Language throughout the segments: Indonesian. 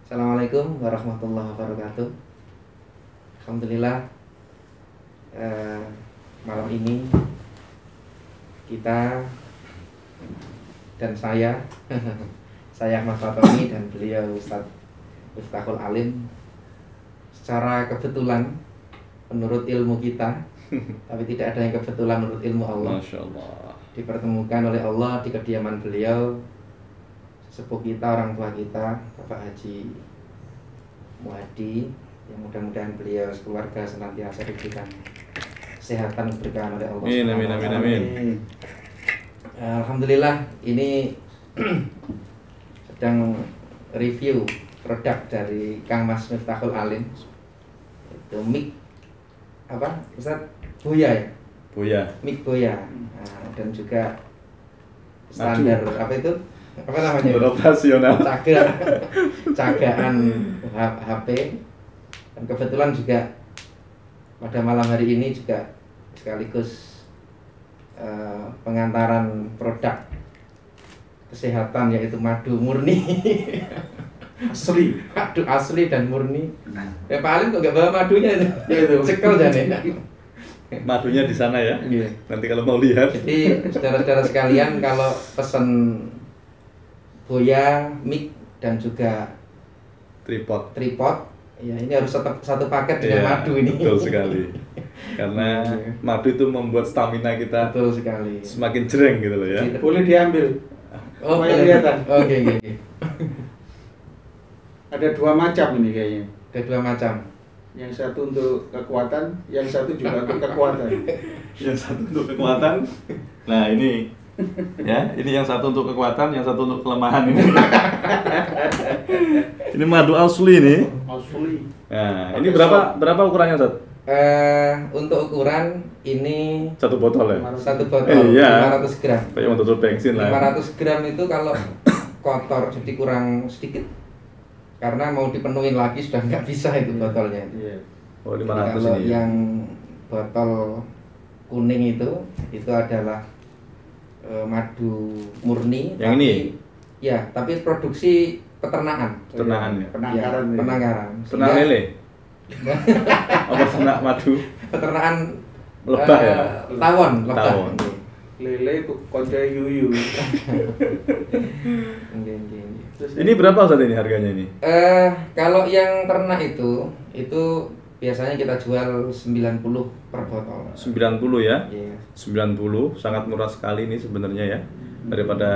Assalamualaikum warahmatullahi wabarakatuh. Alhamdulillah, malam ini kita dan saya Ahmad Fatoni dan beliau Ustadz Miftahul Alim secara kebetulan menurut ilmu kita, tapi tidak ada yang kebetulan menurut ilmu Allah. Masya Allah. Dipertemukan oleh Allah di kediaman beliau, sepuh kita, orang tua kita, Bapak Haji Muhadi, yang mudah-mudahan beliau sekeluarga senantiasa diberikan kesehatan berkahan oleh Allah. Amin. Alhamdulillah, ini sedang review produk dari Kang Mas Miftahul Alim. Itu mic apa, Ustaz? Boya ya? Boya. Mic Boya. Nah, dan juga standar apa itu? Apa namanya? Operasional. Cagaan HP. Dan kebetulan juga pada malam hari ini juga sekaligus pengantaran produk kesehatan, yaitu madu murni. Madu asli dan murni. Pak Alim kok gak bawa madunya itu? Ya itu, cekel jane. Madunya di sana ya. Iya. Nanti kalau mau lihat. Jadi saudara-saudara sekalian, kalau pesen Boya, mic dan juga Tripod. ya ini harus satu paket dengan madu ini. Betul sekali. Karena madu itu membuat stamina kita Betul sekali. semakin jereng gitu loh ya. Boleh diambil. Oh, Supaya kelihatan. Oke. Ada dua macam ini kayaknya. Ada dua macam. Yang satu untuk kekuatan, yang satu juga untuk kekuatan. Yang satu untuk kekuatan. Nah ini ya, ini yang satu untuk kekuatan, yang satu untuk kelemahan ini. Ini madu asli nih. Asli. Nah, ini berapa ukurannya, Ustaz? Untuk ukuran ini Satu botol ya? satu botol, Iya. 500 gram. Kayak botol bensin lah. 500 gram itu kalau kotor jadi kurang sedikit, karena mau dipenuhin lagi sudah nggak bisa itu botolnya. Iya. Oh, Jadi 500 kalau ini. yang botol kuning itu adalah madu murni. Yang tapi, ini? Ya, tapi produksi peternakan. Peternakan ya? Penangkaran. Ya, penangkaran. Ternak Sehingga lele? Apa ternak madu? peternakan Lebah ya? Tawon. Tawon. Lele konco yuyu. Terus Ini berapa Ustaz ini harganya ini? Kalau yang ternak itu biasanya kita jual 90 per botol. 90 ya? Iya. 90, sangat murah sekali ini sebenarnya ya. Daripada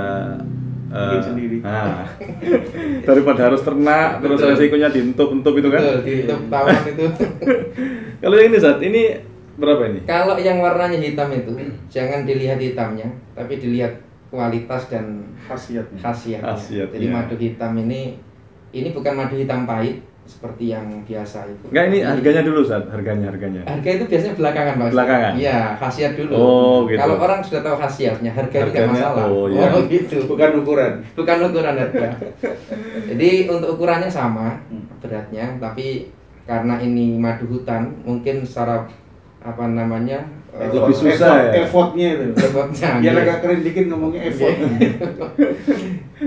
bikin sendiri. daripada harus ternak terus resikonya dientup-entup itu kan. Betul, di tawon itu. Kalau yang ini Ustaz, ini berapa ini? Kalau yang warnanya hitam itu jangan dilihat hitamnya, tapi dilihat kualitas dan Khasiatnya. khasiatnya. Khasiatnya. Jadi madu hitam ini bukan madu hitam pahit seperti yang biasa itu. Enggak, ini Tapi harganya dulu Ustaz, harganya. harga itu biasanya belakangan, Pak. Belakangan? Iya, khasiat dulu. Oh, gitu. Kalau orang sudah tahu khasiatnya, harga itu nggak Harganya, masalah. oh, iya. Gitu. Bukan ukuran. Bukan ukuran harga. Jadi untuk ukurannya sama beratnya, tapi karena ini madu hutan, mungkin secara apa namanya Lebih susah ya? Effortnya itu. effortnya, Biar iya. agak keren dikit ngomongnya effort.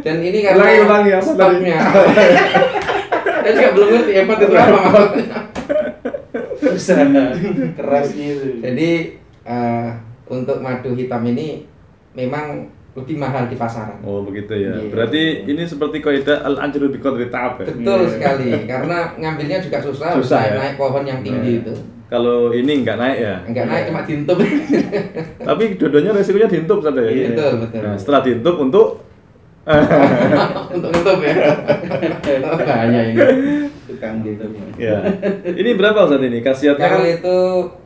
Dan ini karena Ulangi, apa tadi? stoknya. Saya juga belum ngerti effort itu apa maksudnya. Susah. Kerasnya itu. Jadi untuk madu hitam ini memang lebih mahal di pasaran. Oh, begitu ya. Iya. Berarti ini seperti kaidah al-ajru bi qadri ta'ab ya. Betul Iya. sekali, karena ngambilnya juga susah, Susah, harus ya? naik pohon yang tinggi itu. Kalau ini enggak naik ya. Enggak naik, cuma diintup. Tapi dua-duanya resikonya dientup Ustaz ya. Iya. Betul. Nah, setelah dientup untuk Untuk ngetup ya. Bahaya ini. Tukang gitu. ya. Ini berapa Ustaz ini? Khasiatnya Kalau kan itu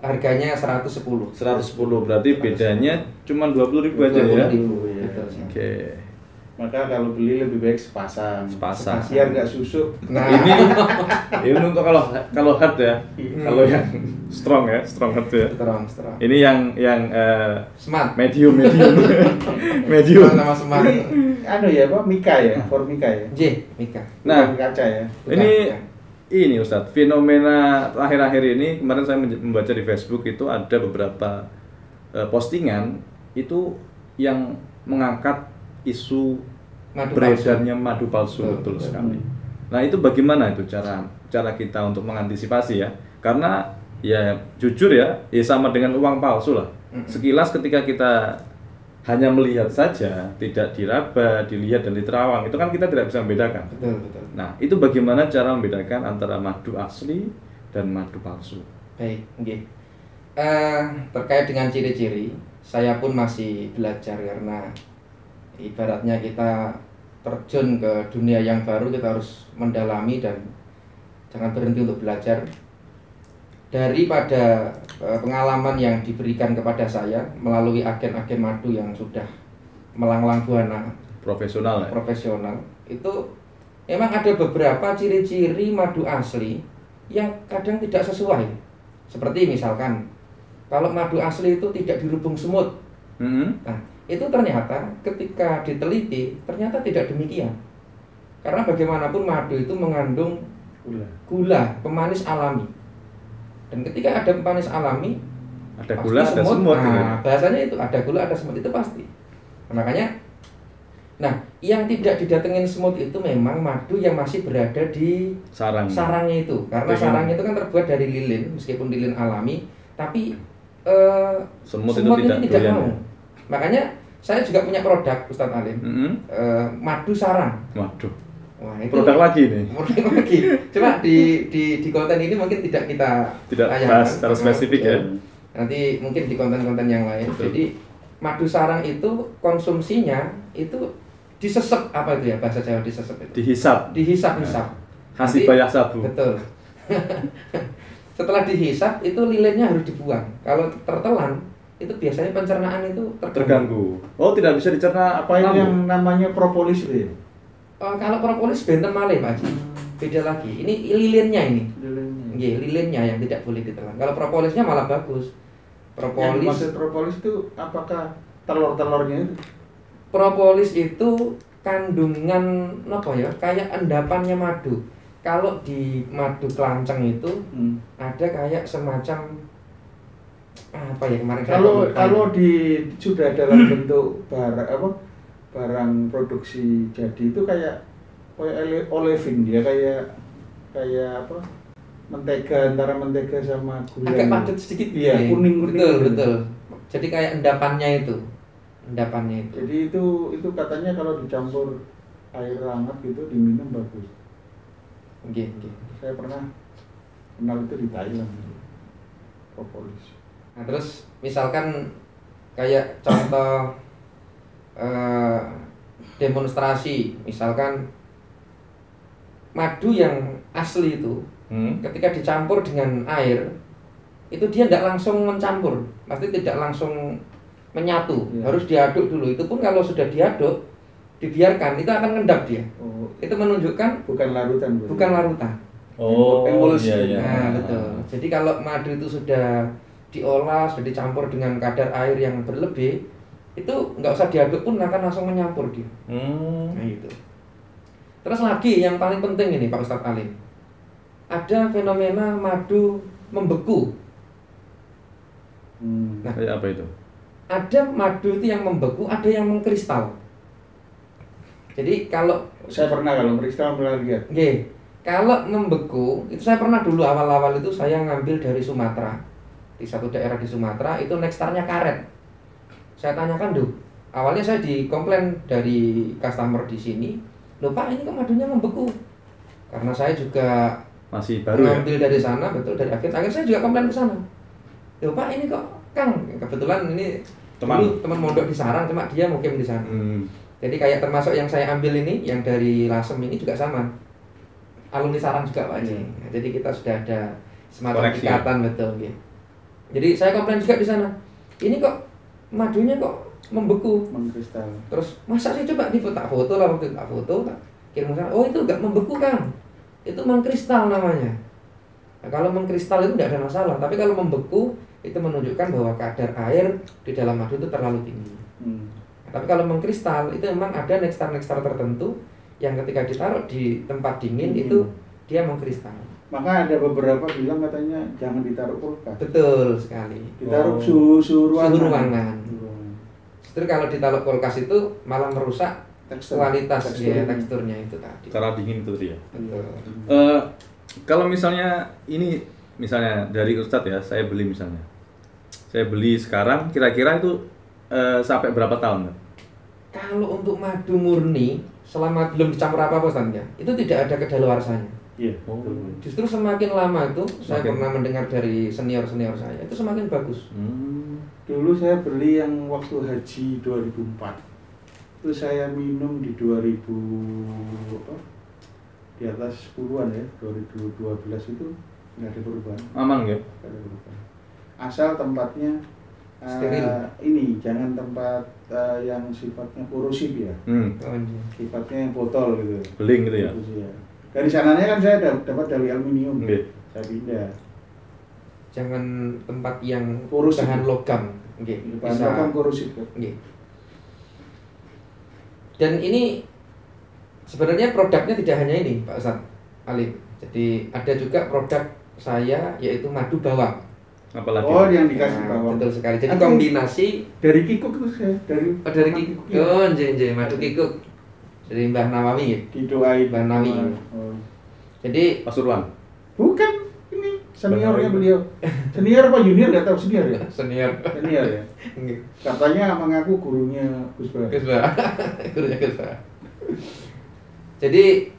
harganya 110. 110, berarti bedanya cuma 20.000 aja ya. 20.000, ya. betul. Oke. Maka kalau beli lebih baik sepasang. Sepasang. Biar nggak susuk. Nah, Ini untuk kalau hard ya. Kalau yang strong ya, strong hard ya. terang. Ini yang Smart. medium. Sama smart. Ini anu ya, Pak, Mika ya, for Mika ya. J, Mika. Nah, Bukan kaca ya. Bukan, ini bukan. Ustadz, fenomena akhir-akhir ini, kemarin saya membaca di Facebook itu ada beberapa postingan itu yang mengangkat isu Madu beredarnya madu palsu, Betul, betul betul. sekali. Nah itu bagaimana itu cara kita untuk mengantisipasi ya? Karena ya jujur ya sama dengan uang palsu lah. Sekilas ketika kita hanya melihat saja, tidak diraba, dilihat dan diterawang, itu kan kita tidak bisa membedakan. Betul, betul. Nah itu bagaimana cara membedakan antara madu asli dan madu palsu? Baik, oke. Terkait dengan ciri-ciri, saya pun masih belajar karena ibaratnya kita terjun ke dunia yang baru, kita harus mendalami dan jangan berhenti untuk belajar. Daripada pengalaman yang diberikan kepada saya melalui agen-agen madu yang sudah melanglang buana Profesional ya? profesional, itu memang ada beberapa ciri-ciri madu asli yang kadang tidak sesuai. Seperti misalkan kalau madu asli itu tidak dirubung semut. Nah, itu ternyata ketika diteliti ternyata tidak demikian. Karena bagaimanapun madu itu mengandung gula pemanis alami. Dan ketika ada pemanis alami, ada gula, ada semut. Nah, bahasanya itu ada gula, ada semut, itu pasti. Nah, makanya, yang tidak didatengin semut itu memang madu yang masih berada di sarangnya itu. Karena sarangnya itu kan terbuat dari lilin, meskipun lilin alami, tapi semut itu tidak mau. Makanya saya juga punya produk, Ustadz Alim, madu sarang. Waduh. Wah, itu produk lagi nih. Produk lagi. Cuma di konten ini mungkin tidak kita bahas secara spesifik ya. Nanti mungkin di konten-konten yang lain. Betul. Jadi madu sarang itu konsumsinya itu disesep, apa itu ya bahasa Jawa, disesep itu? Dihisap. Hasib banyak sabu. Betul. Setelah dihisap itu lilinnya harus dibuang. Kalau tertelan itu biasanya pencernaan itu terganggu. Oh, tidak bisa dicerna Apa ini yang namanya propolis itu ya? Kalau propolis benten malih Pak Haji. Beda lagi. Ini lilinnya ini. Lilinnya yang tidak boleh ditelan. Kalau propolisnya malah bagus. Yang maksud propolis itu apakah telur-telurnya itu? Propolis itu kandungan apa ya? Kayak endapannya madu. Kalau di madu kelanceng itu ada kayak semacam apa ya kemarin kalau sudah dalam bentuk barang produksi jadi itu kayak olefin dia kayak apa, mentega, antara mentega sama gula agak padat sedikit, iya, kuning betul. Jadi kayak endapannya itu jadi itu katanya kalau dicampur air hangat gitu diminum bagus. Okay. Saya pernah kenal itu di Thailand, propolis. Nah terus misalkan kayak contoh demonstrasi, misalkan madu yang asli itu ketika dicampur dengan air itu dia tidak langsung mencampur, pasti tidak langsung menyatu, harus diaduk dulu. Itu pun kalau sudah diaduk dibiarkan itu akan ngendap dia. Itu menunjukkan bukan larutan. Emulsi. Iya. Nah betul. Jadi kalau madu itu sudah diolah, sudah dicampur dengan kadar air yang berlebih, itu nggak usah diaduk pun akan langsung menyampur dia. Nah itu. Terus lagi yang paling penting ini Pak Ustadz Alim, ada fenomena madu membeku. Nah, apa itu? Ada madu itu yang membeku, ada yang mengkristal. Jadi kalau saya pernah kalau kristal melihat. Kalau membeku itu saya pernah dulu awal-awal itu saya ngambil dari Sumatera, di satu daerah di Sumatera itu nekstarnya karet. Saya tanyakan awalnya saya dikomplain dari customer di sini, loh Pak ini kok madunya membeku? Karena saya juga masih baru ngambil dari sana, betul, dari akhir saya juga komplain ke sana. Loh Pak ini kok Kang, kebetulan ini teman mondok di Sarang, cuma dia mukim di sana. Jadi kayak termasuk yang saya ambil ini, yang dari Lasem ini juga sama, alumni Sarang juga Pak Haji. Jadi kita sudah ada semacam ikatan, betul. Jadi saya komplain juga di sana. Ini kok madunya kok membeku, mengkristal. Terus masa sih, coba tak foto lah, waktu tak foto, tak kirim sana. Oh itu enggak membeku Kang, itu mengkristal namanya. Nah, kalau mengkristal itu tidak ada masalah, tapi kalau membeku itu menunjukkan bahwa kadar air di dalam madu itu terlalu tinggi. Tapi kalau mengkristal itu memang ada nekstar-nekstar tertentu yang ketika ditaruh di tempat dingin itu dia mengkristal. Maka ada beberapa bilang katanya jangan ditaruh kulkas. Betul sekali. Ditaruh suhu ruangan. Justru kalau ditaruh kulkas itu malah merusak kualitas ya, teksturnya itu tadi. Cara dingin itu dia. Betul. Kalau misalnya ini misalnya dari Ustadz ya, saya beli misalnya. Saya beli sekarang kira-kira itu sampai berapa tahun? Kalau untuk madu murni selama belum dicampur apa-apa Ustaz ya, itu tidak ada kedaluarsanya. Iya. Justru semakin lama itu saya pernah mendengar dari senior-senior saya itu semakin bagus. Dulu saya beli yang waktu haji 2004. Itu saya minum di 2000 di atas 10-an ya, 2012 itu nggak ada perubahan. Aman ya? Nggak ada perubahan. Asal tempatnya steril. Ini jangan tempat yang sifatnya korosif ya. Sifatnya yang botol gitu. Beling gitu ya. Dari sananya kan saya dapat dari aluminium. Saya pindah. Jangan tempat yang korosif. bahan logam. Bahan logam korosif kan. Dan ini sebenarnya produknya tidak hanya ini Pak Ustadz Alim. Jadi ada juga produk saya yaitu madu bawang. Apalagi? Oh, yang dikasih bawang. Betul sekali. Jadi kombinasi dari kikuk itu saya dari kikuk. Oh, madu kikuk. Dari Mbah Nawawi ya. Didoain Mbah Nawawi. Jadi Pasuruan. Bukan, ini seniornya beliau. Senior apa junior nggak tahu, senior ya. Senior ya. Katanya mengaku gurunya Gus Bah. Gurunya Gus Bah. Jadi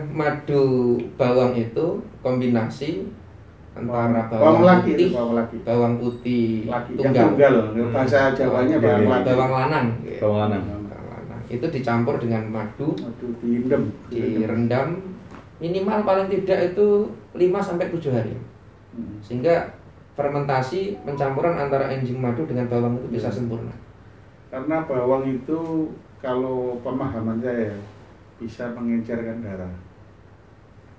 madu bawang itu kombinasi antara bawang putih tunggal. Bahasa Jawanya bawang lanang. Bawang lanang. Itu dicampur dengan madu direndam minimal paling tidak itu 5-7 hari. Sehingga fermentasi pencampuran antara enzim madu dengan bawang itu bisa sempurna. Karena bawang itu kalau pemahaman saya bisa mengencerkan darah.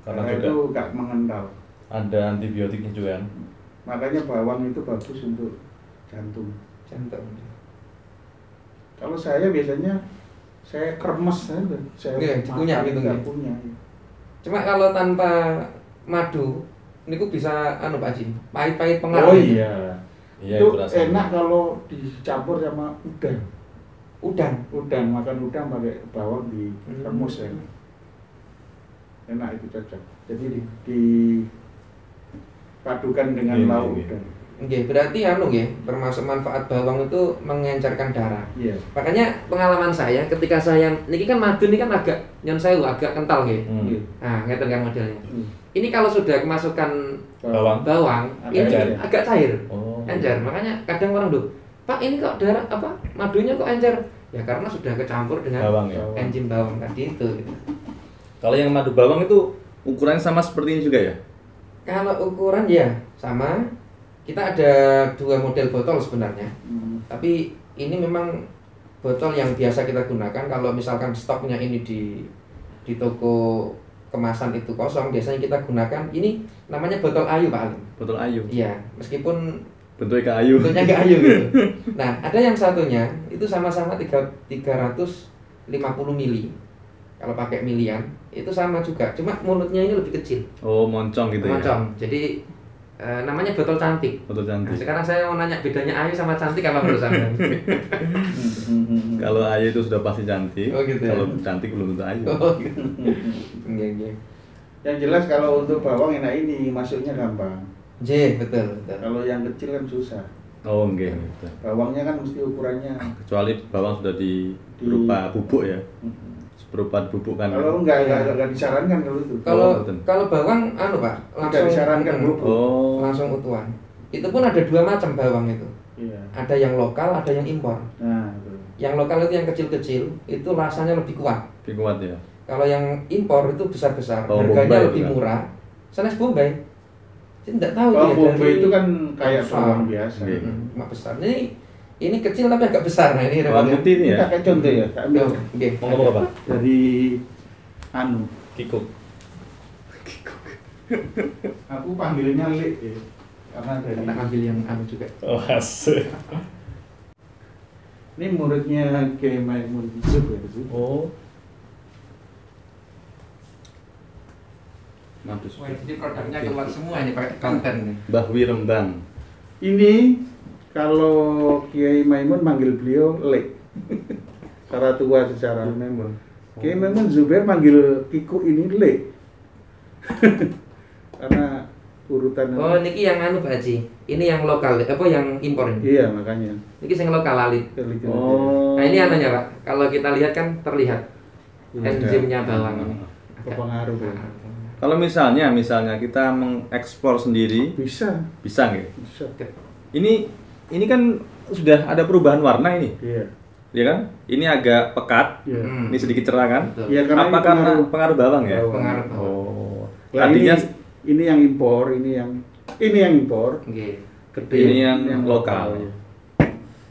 Karena itu gak mengental. Ada antibiotiknya juga kan? Makanya bawang itu bagus untuk jantung. Kalau saya biasanya saya kremes saya punya gitu ya. Cuma kalau tanpa madu ini bisa Pak Haji, pahit-pahit pengaruh. Oh iya. Itu enak ya. kalau dicampur sama udang makan udang pakai bawang di remus ya. Enak itu cocok. Jadi dipadukan dengan lauk udang. Berarti termasuk manfaat bawang itu mengencerkan darah. Iya. Makanya pengalaman saya ketika saya niki kan madu ini kan agak agak kental Nah, ngeten kan modelnya. Ini kalau sudah kemasukan bawang ini agak cair. Encer. Makanya kadang orang Pak ini kok darah madunya kok encer? Ya karena sudah kecampur dengan bawang, enzim bawang tadi itu. Kalau yang madu bawang itu ukurannya sama seperti ini juga ya? Kalau ukuran ya sama. Kita ada 2 model botol sebenarnya. Tapi ini memang botol yang biasa kita gunakan. Kalau misalkan stoknya ini di toko kemasan itu kosong, biasanya kita gunakan ini namanya botol ayu Pak Alim. Botol ayu. Iya, meskipun bentuknya kayak ayu. Bentuknya kayak ayu gitu. Nah, ada yang satunya itu sama-sama 350 mili. Kalau pakai milian itu sama juga, cuma mulutnya ini lebih kecil. Oh, moncong gitu ya. Moncong. Jadi namanya botol cantik. Botol cantik. Nah, sekarang saya mau nanya bedanya ayu sama cantik apa menurut Anda? Kalau ayu itu sudah pasti cantik. Oh, gitu ya? Kalau cantik belum tentu ayu. Oh, gitu. Iya. Yang jelas kalau untuk bawang enak ini masuknya gampang. Betul. Kalau yang kecil kan susah. Oh, enggak gitu. Bawangnya kan mesti ukurannya. Kecuali bawang sudah berupa bubuk ya. Berupa bubuk kan. Kalau enggak disarankan kalau itu. Kalau bawang Pak, langsung disarankan bubuk. Langsung utuhan. Itu pun ada 2 macam bawang itu. Iya. Ada yang lokal, ada yang impor. Nah, betul. Yang lokal itu yang kecil-kecil, itu rasanya lebih kuat. Lebih kuat ya. Kalau yang impor itu besar-besar, harganya lebih murah. Sanes Bombay. Saya tidak tahu dia. Bombay itu kan kayak bawang biasa. Cuma besar. Ini kecil tapi agak besar. Nah, ini bawang putih ini ya. Kita contoh ya. Mau ngomong apa? Dari Kikuk. Aku panggilnya Lek ya. Karena ambil yang juga. Oh, asik. Ini muridnya Kiai Maimun Yusuf ya. Oh. Wah, jadi produknya keluar semua ini pakai konten nih. Mbah Wirembang. Ini kalau Kiai Maimun manggil beliau Lek. Secara tua secara. Memang. Oke, memang Zubair manggil Kiku ini Le. Karena urutan. Oh, niki yang anu Pak Haji. Ini yang lokal, apa yang impor ini? Iya, makanya. Niki yang lokal lalit. Oh. Nah, ini anunya Pak. Kalau kita lihat kan terlihat Iya, enzimnya bawang ini. Berpengaruh ya. Kalau misalnya kita mengeksplor sendiri, Bisa. bisa nggak? Bisa. Ini kan sudah ada perubahan warna ini, Iya. ya kan? Ini agak pekat, Iya. ini sedikit cerah kan? Betul. Iya, karena Apa ini karena pengaruh bawang ya? bawang. Pengaruh bawang. Oh, Lah, tadinya ini yang impor, ini yang impor. Oke. Gede. ini yang lokal. ya.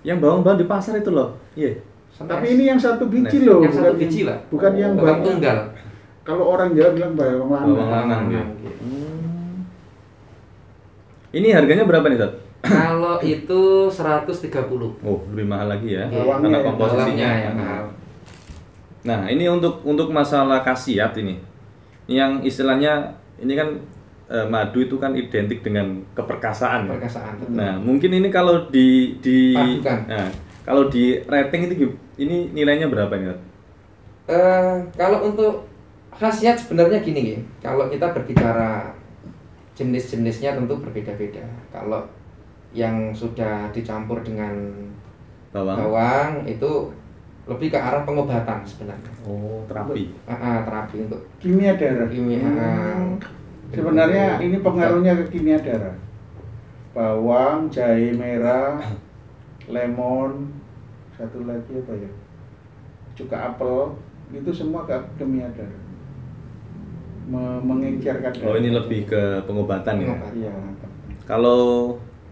Yang bawang-bawang di pasar itu loh, iya. Tapi ini yang satu biji Nah, loh, yang satu biji, Pak. bukan yang Bawang banyak. tunggal. Kalau orang Jawa bilang bawang Bawang lanang. lanang ya. Oke. Ini harganya berapa nih, Tat? Kalau itu 130. Oh, lebih mahal lagi ya, Bawangnya karena ya, komposisinya. bawangnya ya, mahal. Nah, ini untuk masalah khasiat ini. Yang istilahnya ini kan madu itu kan identik dengan keperkasaan. Ya? Perkasaan, betul. Nah, mungkin ini kalau Padukan. nah, kalau di rating itu ini nilainya berapa nih, Tat? Kalau untuk khasiat sebenarnya gini ya. Kalau kita berbicara jenis-jenisnya tentu berbeda-beda. Kalau yang sudah dicampur dengan bawang itu lebih ke arah pengobatan sebenarnya. Oh, terapi. Terapi untuk Kimia darah. Sebenarnya ini pengaruhnya ke kimia darah. Bawang, jahe merah, lemon, satu lagi apa ya? Cuka apel, itu semua ke kimia darah. Mengencerkan darah. Oh, ini lebih ke pengobatan ya. Pengobatan. Iya. Kalau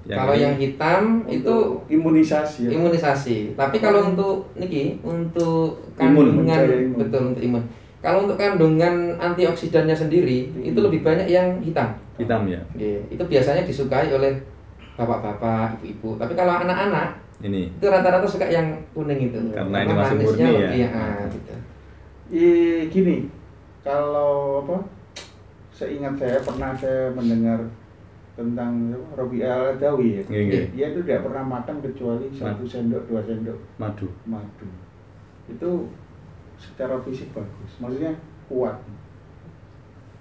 Kalau yang hitam itu Untuk imunisasi. Ya. imunisasi. Tapi kalau untuk niki untuk Imun. kandungan Mencari imun. betul untuk imun. Kalau untuk kandungan antioksidannya sendiri itu lebih banyak yang hitam. hitam ya. Oke, itu biasanya disukai oleh bapak-bapak, ibu-ibu. Tapi kalau anak-anak Ini. itu rata-rata suka yang kuning itu. Karena ini masih manisnya murni ya. lebih, gitu. Gini, kalau apa? Seingat saya pernah saya mendengar tentang Robi Al-Adawi ya. Iya. Dia itu tidak pernah makan kecuali 1 sendok, 2 sendok Madu. madu. Itu secara fisik bagus, maksudnya kuat.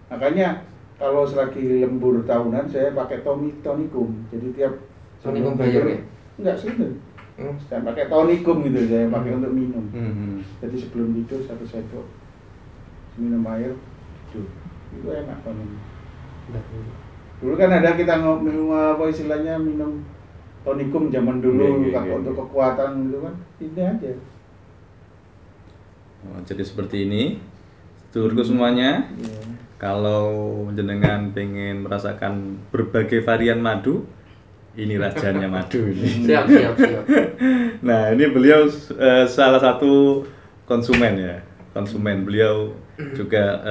Makanya kalau selagi lembur tahunan saya pakai tonikum. Jadi tiap Tonikum Bayer ya? Enggak sebenarnya. Hmm. Saya pakai tonikum gitu, saya pakai untuk minum. Hmm. Jadi sebelum tidur 1 sendok minum air tidur. Itu enak tonikum. Dulu kan ada kita minum apa istilahnya minum tonikum zaman dulu untuk kekuatan gitu kan. Ini aja. Oh, jadi seperti ini. Sedulurku semuanya, Iya. kalau jenengan pengen merasakan berbagai varian madu, ini rajanya madu ini. Siap. Nah, ini beliau salah satu konsumen ya. Konsumen beliau juga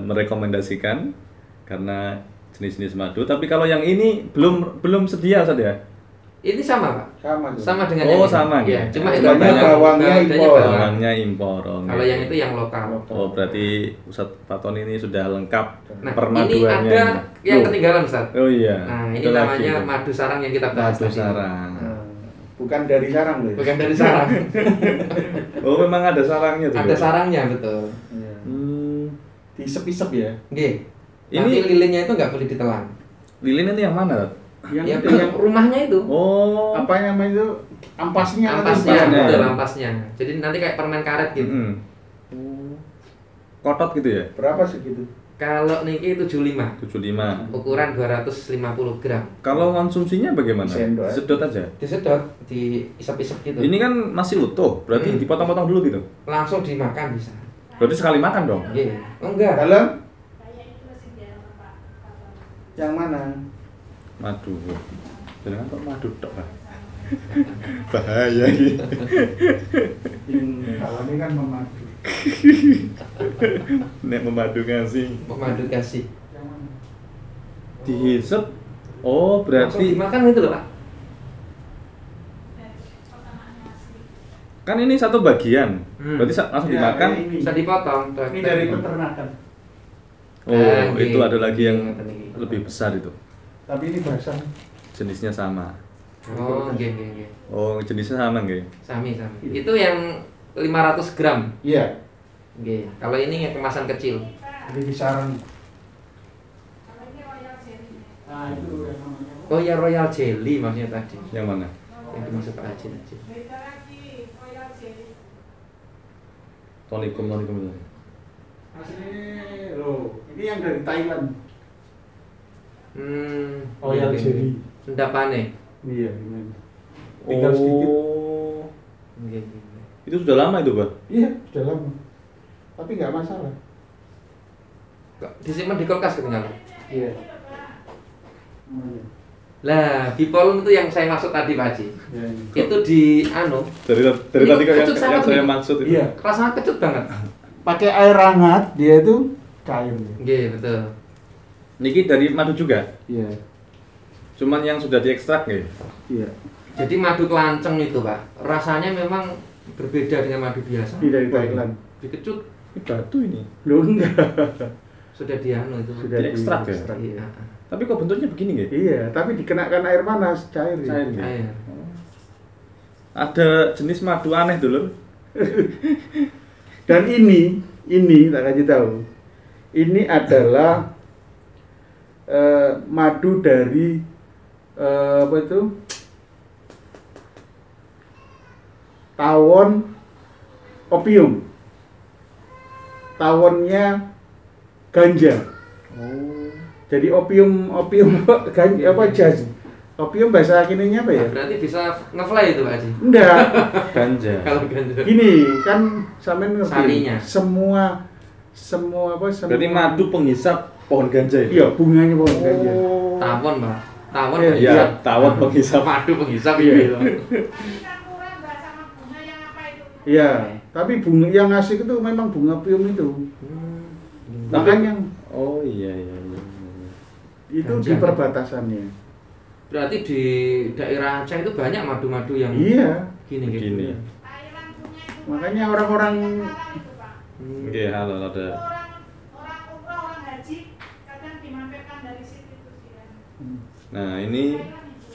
merekomendasikan karena jenis-jenis madu. Tapi kalau yang ini belum sedia Ustaz ya? Ini sama, Pak. Sama tuh. Sama dengan Oh, yang ini. sama, Ya, ya. cuma itu Cuma ada bawangnya bedanya impor. bawang. Bawangnya impor. Oh, Kalau oke. yang itu yang lokal. Oh, berarti Ustadz Paton ini sudah lengkap Nah, ini permaduannya. ada yang Loh. ketinggalan, Ustaz. Oh iya. Nah, ini Itu lagi namanya itu. madu sarang yang kita bahas Madu tadi. sarang. Bukan dari sarang loh. Ya? Bukan dari sarang. Oh, memang ada sarangnya tuh. Ada ya? sarangnya, betul. Iya. Hmm. Disep-isep ya. Oke. Ini- Tapi lilinnya itu nggak boleh ditelan. Lilin itu yang mana? Tat? Yang Yang rumahnya itu. Oh. apa namanya itu ampasnya. Ampasnya, ampasnya. betul ampasnya. Jadi nanti kayak permen karet gitu. Mm-mm. Kotot gitu ya? Berapa segitu? Kalau niki 75, 75. ukuran 250 gram. Kalau konsumsinya bagaimana? Sendok, ya? Sedot aja. Disedot, diisep-isep gitu. Ini kan masih utuh, berarti Hmm. dipotong-potong dulu gitu. Langsung dimakan bisa. Berarti sekali makan dong. Iya. Oh, enggak. Dalam? Yang mana? Madu. Jangan kok madu tok, Pak. Bahaya ini. Kalau ini kan memadu. Nek memadu ngasih. Madu kasih. Yang mana? Dihisep. Oh, Langsung berarti dimakan gitu loh, Pak. kan ini satu bagian. Hmm. Berarti langsung Ya, dimakan. kayak ini. Bisa dipotong. Ini dari peternakan. Oh, Ah, itu iya. ada lagi yang Iya. lebih besar itu. Tapi ini basah. Jenisnya sama. Oh, nggih. Oh, jenisnya sama nggih? Sami. Itu yang 500 gram. Iya. Oke, kalau ini kemasan kecil. Jadi kisaran. Nah, itu yang namanya. Oh ya, Royal Jelly maksudnya tadi. Yang mana? Yang dimaksud Pak Haji tadi. Tonikum. Asli loh, ini yang dari Thailand. Royal Jelly. Endapane. Iya, ini. Tinggal sedikit. Oke. Itu sudah lama itu, Bang? Iya, sudah lama. Tapi nggak masalah. Disimpan di kulkas ketinggalan. Iya. Lah, Bipolon itu yang saya maksud tadi Pak Haji. Ya, ini. Itu di Dari Ini tadi kan kecut yang sangat saya nih. maksud itu. Iya. rasanya kecut banget. Pakai air hangat, dia itu cair. Oke, betul. Niki dari madu juga. Iya. Cuman yang sudah diekstrak ya. Iya. Jadi madu kelanceng itu Pak, rasanya memang berbeda dengan madu biasa. Ini dari Thailand. Dikecut, Ini batu ini. Loh enggak. sudah itu. Sudah Diekstrak ya? diekstrak. Iya. Tapi kok bentuknya begini nggih? Iya, tapi dikenakan air panas, cair. ya. Cair nggih. Air. Ada jenis madu aneh dulu. Dan ini tak kasih tahu. Ini adalah madu dari apa itu? Tawon opium. Tawonnya ganja. Oh. Jadi opium ganja apa jazz? Opium bahasa kininya apa ya? Berarti bisa ngefly itu Pak Haji. Enggak. Ganja. Kalau ganja. Gini, kan sampean ngerti. Sarinya. Semua apa Berarti madu penghisap pohon ganja itu. Iya, bunganya pohon ganja. Tawon Pak. Tawon Iya, penghisap. Iya, tawon penghisap. Madu penghisap Iya. gitu. Iya, tapi bunga yang ngasih itu memang bunga pium itu. Makanya Oh iya. itu Ganja. di perbatasannya. Berarti di daerah Aceh itu banyak madu-madu yang Iya. gini gitu. Begini. Makanya orang-orang Oke, halo ada. Nah, ini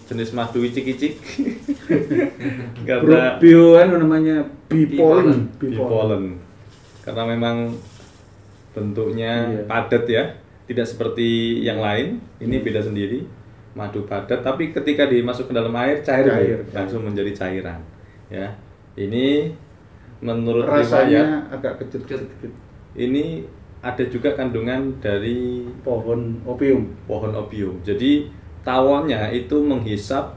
jenis madu icik-icik. Karena bio namanya bipolen. pollen. Karena memang bentuknya Iya. padat ya, tidak seperti yang lain. Ini beda sendiri. Madu padat, tapi ketika dimasuk ke dalam air cair, Cair. langsung menjadi cairan. Ya, ini menurut Rasanya riwayat agak kecut. ini ada juga kandungan dari Pohon opium. pohon opium. Jadi tawonnya itu menghisap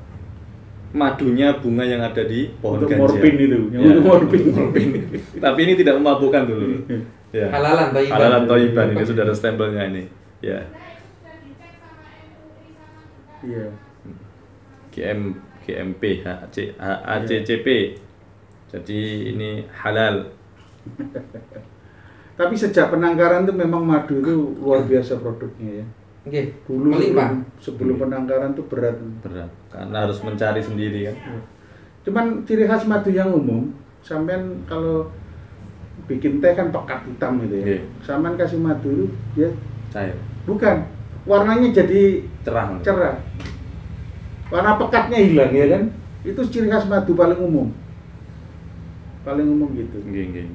madunya bunga yang ada di pohon Untuk ganja. morfin itu, yang Ya, untuk morfin. Tapi ini tidak memabukkan dulu. Ya. Halalan Thaiban. Halalan Thaiban ini sudah ada stempelnya ini. Ya. Iya. GMP, HACCP. Jadi ini halal. Tapi sejak penangkaran itu memang madu itu luar biasa produknya ya. Oke. Dulu Melimpah. sebelum penangkaran itu berat. Berat karena harus mencari sendiri kan. Cuman ciri khas madu yang umum, sampean kalau bikin teh kan pekat hitam gitu ya. Iya. Sampean kasih madu itu ya Cair. bukan, warnanya jadi Cerah. cerah. Warna pekatnya hilang ya kan. Itu ciri khas madu paling umum. Paling umum gitu. Nggih.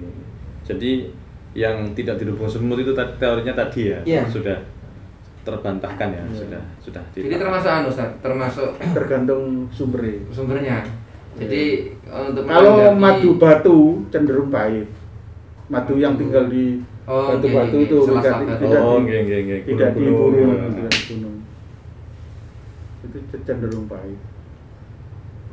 Jadi yang tidak didukung semut itu teorinya tadi ya, Iya. sudah terbantahkan ya, Iya. sudah. Jadi termasuk Ustaz, termasuk Tergantung sumbernya. sumbernya. Jadi untuk Kalau menanggapi- madu batu cenderung pahit. Madu yang tinggal di Oh, batu-batu nggih, itu nggih. tidak Salah satu. tidak Oh, di- nggih. tidak di Gunung-gunung. gunung, tidak di gunung. Itu cenderung pahit.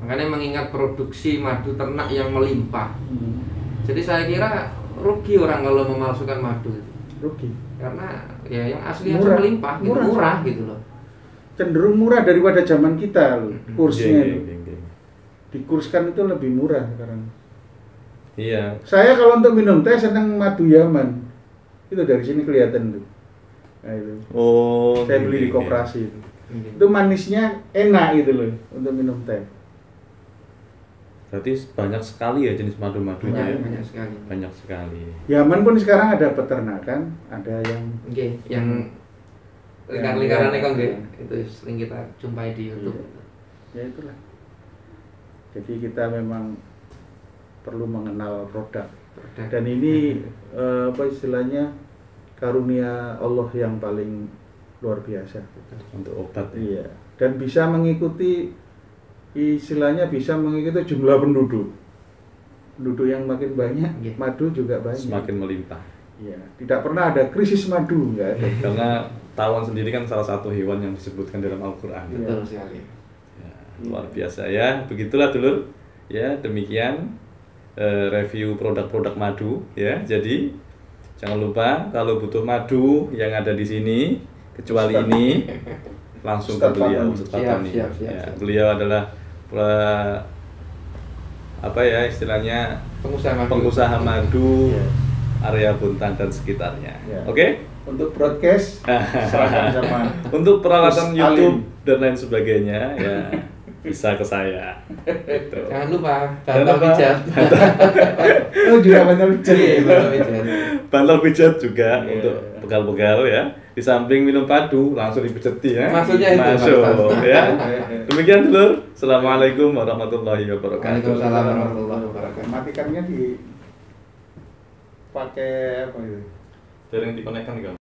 Makanya mengingat produksi madu ternak yang melimpah. Hmm. Jadi saya kira rugi orang kalau memalsukan madu itu. Rugi. Karena ya yang asli aja Murah. melimpah, gitu. Murah. Murah gitu loh. Cenderung murah daripada zaman kita loh. Kursnya itu. Nggih. Dikurskan itu lebih murah sekarang. Iya. Saya kalau untuk minum teh seneng madu Yaman. Itu dari sini kelihatan tuh. Nah, itu. Oh. Saya beli di nggih. koperasi itu. Itu manisnya enak gitu loh untuk minum teh. Berarti banyak sekali ya jenis madu-madunya ya. Banyak sekali. Banyak sekali. Yaman pun sekarang ada peternakan, ada yang Oke, yang lingkar-lingkarannya kok nggih. Itu sering kita jumpai di YouTube. ya itulah. Jadi kita memang perlu mengenal produk. Dan ini apa istilahnya karunia Allah yang paling luar biasa untuk obat. Iya. Dan bisa mengikuti istilahnya bisa mengikuti jumlah penduduk yang makin banyak, madu juga banyak. Semakin melimpah. Iya. Tidak pernah ada krisis madu, enggak ada. Karena tawon sendiri kan salah satu hewan yang disebutkan dalam Al-Quran. Betul sekali. Ya, luar biasa ya. Begitulah dulur. Ya, demikian review produk-produk madu ya. Jadi jangan lupa kalau butuh madu yang ada di sini kecuali ini langsung ke beliau Ustaz Tony. Ya, beliau adalah apa ya istilahnya pengusaha madu area Bontang dan sekitarnya. Ya. Oke? Untuk broadcast silakan sama untuk peralatan Gus YouTube Alim dan lain sebagainya ya bisa ke saya. Gitu. Jangan lupa bantal pijat. Oh juga bantal pijat. Iya, bantal pijat. Bantal pijat juga untuk bekal-bekal ya. Di samping minum padu langsung dipijeti ya. Maksudnya itu, masuk ya. Demikian dulu. Assalamualaikum warahmatullahi wabarakatuh. Waalaikumsalam warahmatullahi wabarakatuh. Matikannya di pakai apa itu? Jaring dikonekkan enggak?